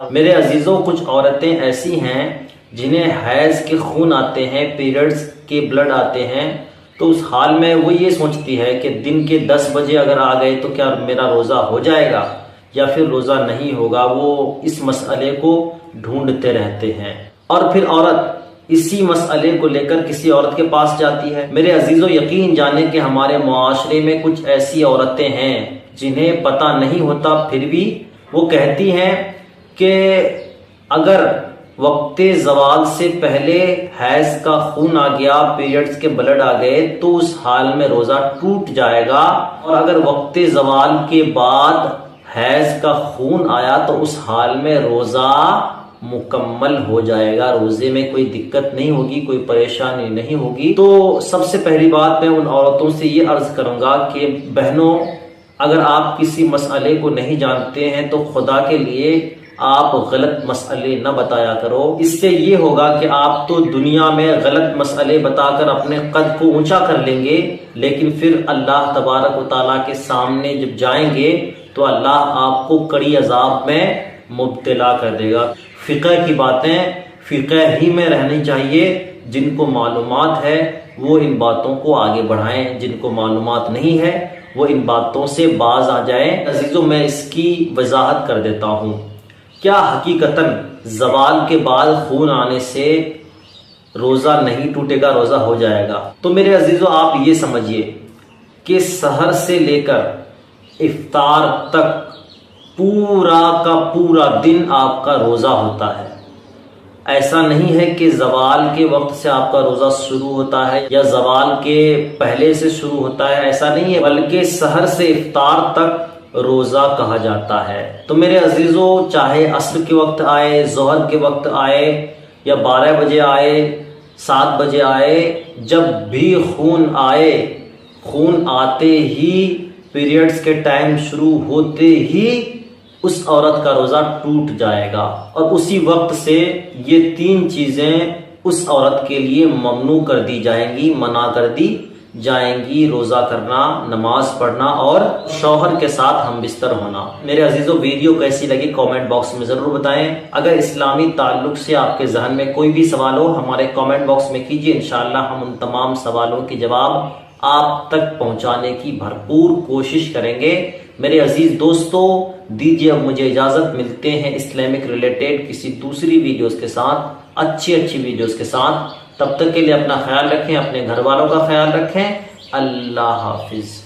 मेरे अजीजों, कुछ औरतें ऐसी हैं जिन्हें हैज के खून आते हैं, पीरियड्स के ब्लड आते हैं, तो उस हाल में वो ये सोचती है कि दिन के 10 बजे अगर आ गए तो क्या मेरा रोज़ा हो जाएगा या फिर रोज़ा नहीं होगा। वो इस मसले को ढूंढते रहते हैं और फिर औरत इसी मसले को लेकर किसी औरत के पास जाती है। मेरे अजीजों, यकीन जाने कि हमारे मुआशरे में कुछ ऐसी औरतें हैं जिन्हें पता नहीं होता, फिर भी वो कहती हैं कि अगर वक्ते ज़वाल से पहले हैज का खून आ गया, पीरियड्स के ब्लड आ गए, तो उस हाल में रोज़ा टूट जाएगा, और अगर वक्ते ज़वाल के बाद हैज का खून आया तो उस हाल में रोज़ा मुकम्मल हो जाएगा, रोजे में कोई दिक्कत नहीं होगी, कोई परेशानी नहीं होगी। तो सबसे पहली बात मैं उन औरतों से ये अर्ज करूंगा कि बहनों, अगर आप किसी मसले को नहीं जानते हैं तो खुदा के लिए आप गलत मसले न बताया करो। इससे ये होगा कि आप तो दुनिया में गलत मसले बताकर अपने कद को ऊंचा कर लेंगे, लेकिन फिर अल्लाह तबारक व तआला के सामने जब जाएंगे तो अल्लाह आपको कड़ी अजाब में मुब्तला कर देगा। फ़िक़ह की बातें फ़िक़ह ही में रहनी चाहिए। जिनको मालूमात है वो इन बातों को आगे बढ़ाएं, जिनको मालूमात नहीं है वो इन बातों से बाज आ जाएं। अजीजों, मैं इसकी वजाहत कर देता हूँ। क्या हकीकतन ज़वाल के बाद खून आने से रोज़ा नहीं टूटेगा, रोज़ा हो जाएगा? तो मेरे अजीजों, आप ये समझिए कि सहर से लेकर इफ्तार तक पूरा का पूरा दिन आपका रोज़ा होता है। ऐसा नहीं है कि ज़वाल के वक्त से आपका रोज़ा शुरू होता है या ज़वाल के पहले से शुरू होता है, ऐसा नहीं है, बल्कि सहर से इफ्तार तक रोज़ा कहा जाता है। तो मेरे अजीज़ों, चाहे असर के वक्त आए, ज़ोहर के वक्त आए, या 12 बजे आए, 7 बजे आए, जब भी खून आए, खून आते ही, पीरियड्स के टाइम शुरू होते ही उस औरत का रोज़ा टूट जाएगा, और उसी वक्त से ये 3 चीज़ें उस औरत के लिए ममनू कर दी जाएंगी, मना कर दी जाएंगी: रोज़ा करना, नमाज पढ़ना और शौहर के साथ हम बिस्तर होना। मेरे अजीज़ों, वीडियो कैसी लगी कमेंट बॉक्स में ज़रूर बताएं। अगर इस्लामी ताल्लुक से आपके जहन में कोई भी सवाल हो, हमारे कमेंट बॉक्स में कीजिए। इंशाअल्लाह हम उन तमाम सवालों के जवाब आप तक पहुंचाने की भरपूर कोशिश करेंगे। मेरे अजीज दोस्तों, दीजिए अब मुझे इजाजत। मिलते हैं इस्लामिक रिलेटेड किसी दूसरी वीडियोस के साथ, अच्छी वीडियोस के साथ। तब तक के लिए अपना ख्याल रखें, अपने घर वालों का ख्याल रखें। अल्लाह हाफिज।